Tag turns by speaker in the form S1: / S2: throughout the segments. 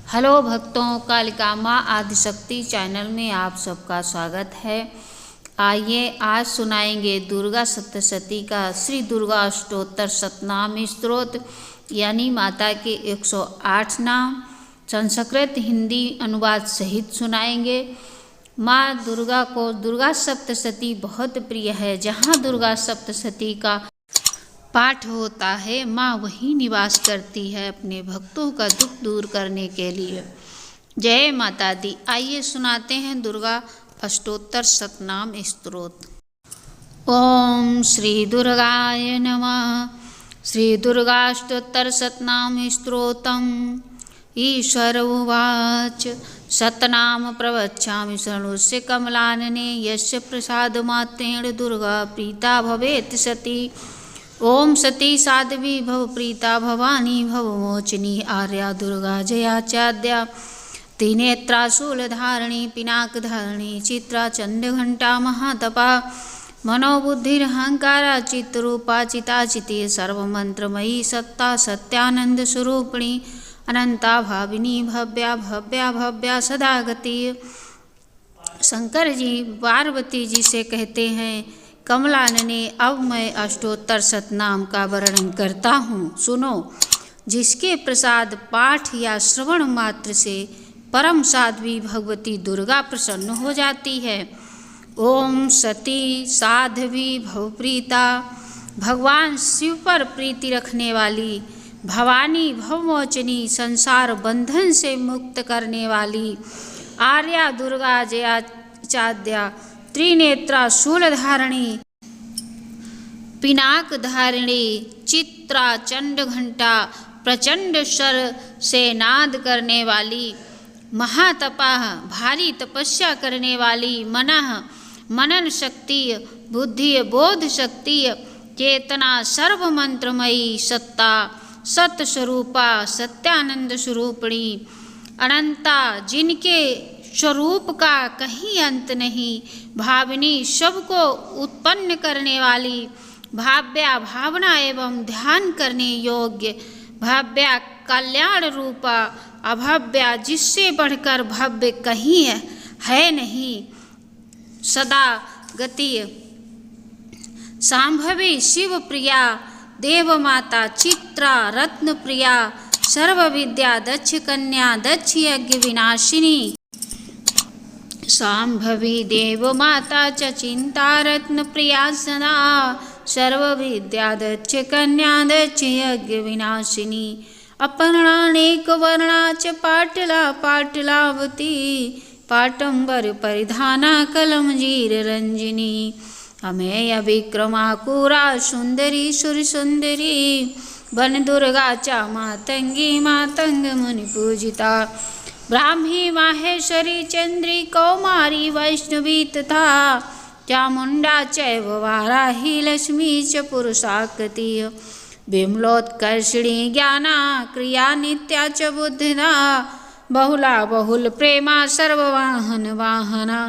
S1: Hello भक्तों, कालिका माँ Adishakti channel में आप सबका स्वागत है। आइए आज सुनाएंगे दुर्गा सप्तशती का श्री दुर्गा अष्टोत्तर शतनाम स्तोत्र यानी माता के 108 नाम संस्कृत हिंदी अनुवाद सहित सुनाएंगे। माँ दुर्गा को दुर्गा सप्तशती बहुत प्रिय है। जहाँ दुर्गा सप्तशती का पाठ होता है, माँ वहीं निवास करती है अपने भक्तों का दुख दूर करने के लिए। जय माता दी। आइए सुनाते हैं दुर्गा अष्टोत्तर शतनाम स्तोत्र। ओम श्री दुर्गाय नमः। श्री दुर्गाष्टोत्तर शतनाम स्तोत्रम्। ईश्वर उवाच शतनाम प्रवक्ष्यामि शृणुष्व कमलानने यस्य प्रसादमात्रेण दुर्गा प्रीता भवेत् सती। ओम सती साध्वी भव प्रीता भवानी भवमोचिनी आर्या दुर्गा जया चाद्या। त्रिनेत्रा शूलधारिणी पिनाकधारिणी चित्रा चंडघंटा महातपा। मनोबुद्धिरहंकारा चित्तरूपा चिताचिति सर्वमंत्रमयी सत्ता सत्यानंद स्वरूपिणी अनंता भाविनी भव्या भव्या भव्या सदा गति। शंकर जी पार्वती जी से कहते हैं, कमलानने अब मैं अष्टोत्तर शतनाम का वर्णन करता हूँ, सुनो। जिसके प्रसाद पाठ या श्रवण मात्र से परम साध्वी भगवती दुर्गा प्रसन्न हो जाती है। ओम सती साध्वी भवप्रीता, भगवान शिव पर प्रीति रखने वाली, भवानी भवमोचनी संसार बंधन से मुक्त करने वाली, आर्या दुर्गा जया चाद्या, त्रिनेत्रा शूलधारिणी पिनाक धारिणी चित्रा चंड घंटा प्रचंड स्वर से नाद करने वाली, महातपा भारी तपस्या करने वाली, मनन शक्ति बुद्धि बोध शक्ति चेतना सर्व मंत्रमयी सत्ता सत स्वरूपा सत्यानंद स्वरूपिणी अनंता जिनके स्वरूप का कहीं अंत नहीं, भाविनी सबको उत्पन्न करने वाली, भाव्या भावना एवं ध्यान करने योग्य, भाव्या कल्याण रूपा, अभव्या जिससे बढ़कर भव्य कहीं है नहीं, सदा गति सांभवी शिव प्रिया, देव माता चित्रा रत्न प्रिया, सर्व विद्या दक्ष कन्या दक्ष यज्ञ विनाशिनी, सांभवी देव माता च चिंता रत्न प्रिया सदा, सर्व विद्या दक्ष कन्या दक्ष यज्ञ विनाशिनी, अपर्णानेक वर्णा च पाटला पाटलावती, पाटंबर परिधाना कलमजीर रंजिनी, अमेय विक्रमाकुरा सुंदरी सुर सुंदरी, वन दुर्गा चा मातंगी मातंग मुनि पूजिता, ब्राह्मी माहेश्वरी चंद्री कौमारी वैष्णवी तथा, चामुंडा चैव वाराही लक्ष्मी च पुरुषाकृति, विमलोत्कर्षिणी ज्ञाना क्रिया नित्या च बुद्धिदा, बहुला बहुल प्रेमा सर्ववाहन वाहना,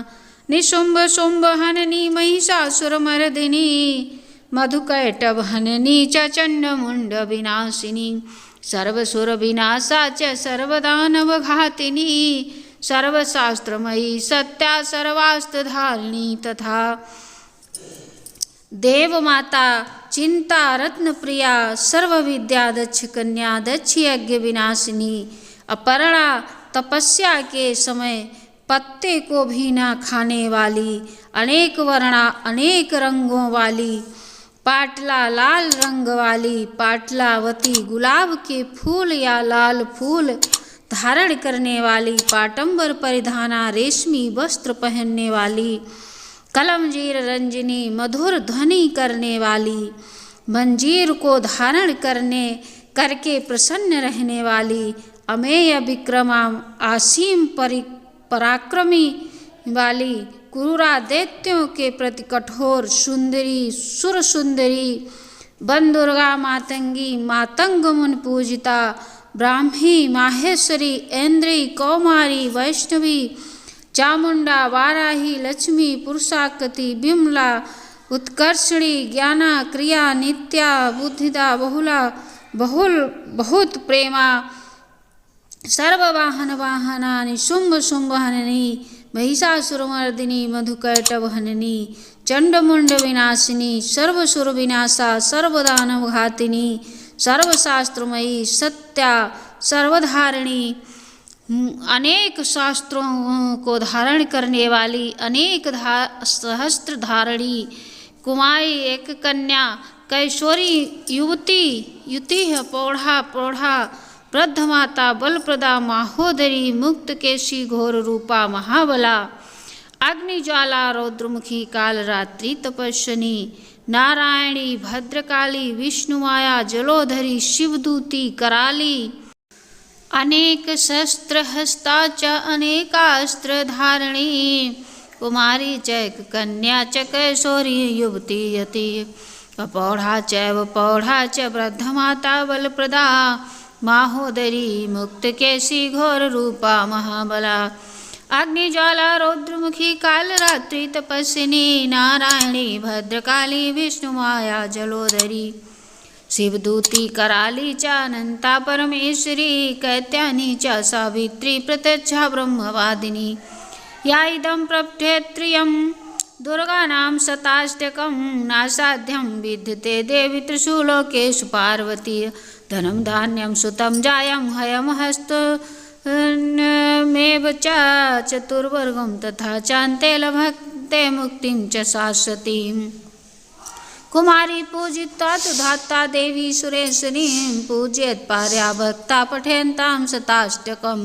S1: निशुंभ शुंभ हननी महिषासुरमर्दिनी, मधुकैटभ हननी च चंडमुंड विनाशिनी, सर्वसुर विनाशा च सर्वदानव घातिनी, सर्वशास्त्रमयी सत्या सर्वास्त्रधारिणी तथा, देव माता चिंता रत्न प्रिया, सर्व विद्या दक्ष कन्या दक्ष यज्ञ विनाशिनी, अपर्णा तपस्या के समय पत्ते को भी ना खाने वाली, अनेक वर्णा अनेक रंगों वाली, पाटला लाल रंग वाली, पाटलावती गुलाब के फूल या लाल फूल धारण करने वाली, पाटंबर परिधाना रेशमी वस्त्र पहनने वाली, कलमजीर रंजिनी मधुर ध्वनि करने वाली, मंजीर को धारण करके प्रसन्न रहने वाली, अमेय विक्रमा आसीम पराक्रमी वाली, क्रूरा दैत्यों के प्रति कठोर सुंदरी सुर सुंदरी, वन दुर्गा मातंगी मातंग मुन पूजिता, ब्राह्मी माहेश्वरी ऐन्द्री कौमारी वैष्णवी, चामुंडा वाराही लक्ष्मी पुरुषाकृति, विमला उत्कर्षणी ज्ञाना क्रिया नित्या बुद्धिदा बहुला बहुत प्रेमा सर्ववाहन वाहनानि शुंभ शुंभ हननी महिषासुरमर्दिनी मधुकैटभ हननी चंडमुंड विनाशिनी सर्वसुर विनाशा सर्वदानव घातिनी सर्वशास्त्रमयी सत्या सर्वधारिणी अनेक शास्त्रों को धारण करने वाली अनेक सहस्त्र धारणी कुमारी एक कन्या कैशोरी युति पौढ़ा पौढ़ा वृद्ध माता बलप्रदा माहोदरी मुक्त केशी घोर रूपा महाबला अग्निज्वाला रौद्रमुखी कालरात्रि तपस्विनी नारायणी भद्रकाली विष्णुमाया जलोधरी शिवदूती कराली अनेक शस्त्र हस्ता च अनेकास्त्र धारिणी कुमारी च कन्या च कैशोरी युवती यति पौढ़ा च वृद्धमाता बलप्रदा माहोदरी मुक्त केशी घोर रूपा महाबला अग्निज्वाला रौद्रमुखी कालरात्रि तपस्विनी नारायणी भद्रकाली विष्णुमाया जलोधरी शिवदूती कराली च अनंता परमेश्वरी कैत्यानी च सावित्री प्रत्यक्षा ब्रह्मवादिनी या इदं प्रपठेत्रियं दुर्गानां शताष्टकं नासाध्यं विद्यते देवी त्रिषुलोकेषु पार्वती धनं धान्यं सुतं जायं हयं हस्तमेव च चतुर्वर्गं तथा चान्ते लभते मुक्तिं च शाश्वतीम् कुमारी पूजिता तु धाता देवी सुरेश्वरीं पूजयेत् पार्या भक्ता पठेन्तां शताष्टकं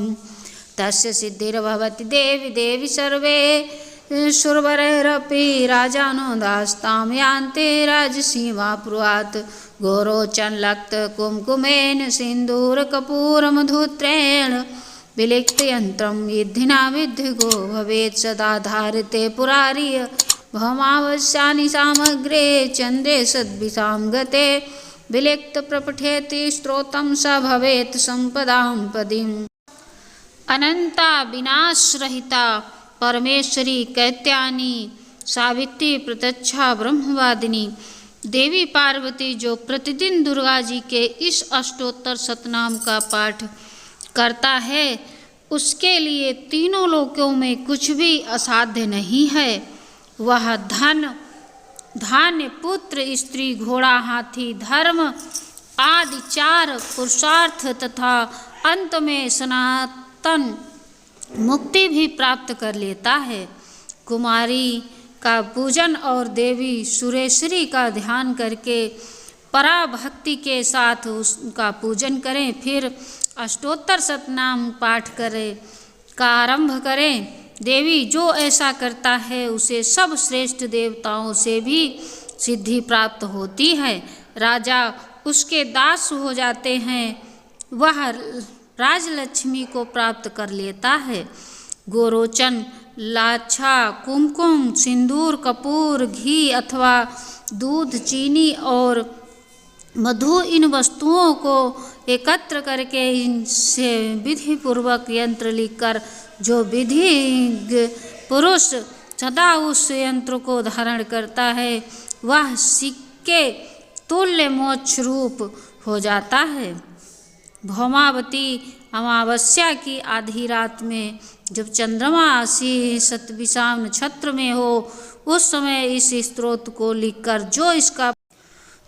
S1: तस्य सिद्धिर्भवति देवी देवी सर्वे सुरवरैरपि राजानो दास्तां यान्ति राजसीमापुरात् गोरोचन लक्त कुमकुमेन सिन्दूरकपूरमधुत्रेण विलिख्तयन्त्रं विद्धिना विद्धिगो भवेत् सदा धारिते पुरारिय भौमावस्यानि सामग्रे चन्द्रे सद्भिषां गते विलिख्तप्रपठेति स्तोत्रं स भवेत् सम्पदां पदीम् अनंता विनाशरहिता परमेश्वरी कैत्यानी सावित्री प्रत्यक्षा ब्रह्मवादिनी देवी पार्वती जो प्रतिदिन दुर्गा जी के इस अष्टोत्तर शतनाम का पाठ करता है उसके लिए तीनों लोकों में कुछ भी असाध्य नहीं है। वह धन धान्य पुत्र स्त्री घोड़ा हाथी धर्म आदि चार पुरुषार्थ तथा अंत में सनातन मुक्ति भी प्राप्त कर लेता है। कुमारी का पूजन और देवी सुरेश्वरी का ध्यान करके पराभक्ति के साथ उसका पूजन करें, फिर अष्टोत्तर शतनाम पाठ करें का आरंभ करें। देवी जो ऐसा करता है उसे सब श्रेष्ठ देवताओं से भी सिद्धि प्राप्त होती है। राजा उसके दास हो जाते हैं, वह राजलक्ष्मी को प्राप्त कर लेता है। गोरोचन लाछा कुमकुम सिंदूर कपूर घी अथवा दूध चीनी और मधु इन वस्तुओं को एकत्र करके इनसे विधि पूर्वक यंत्र लिखकर जो विधि पुरुष सदा उस यंत्र को धारण करता है वह सिक्के तुल्य मोक्ष रूप हो जाता है। भौमावती अमावस्या की आधी रात में जब चंद्रमा शतभिषा नक्षत्र में हो उस समय इस स्तोत्र को लिखकर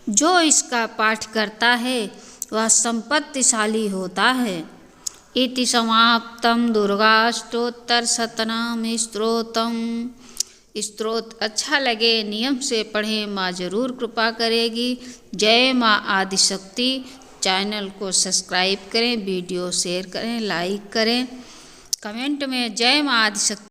S1: जो इसका पाठ करता है वह संपत्तिशाली होता है। इति समाप्तम दुर्गाष्टोत्तर शतनाम स्तोत्रम। स्तोत्र अच्छा लगे नियम से पढ़ें, माँ जरूर कृपा करेगी। जय माँ आदिशक्ति। चैनल को सब्सक्राइब करें, वीडियो शेयर करें, लाइक करें, कमेंट में जय माँ आदिशक्ति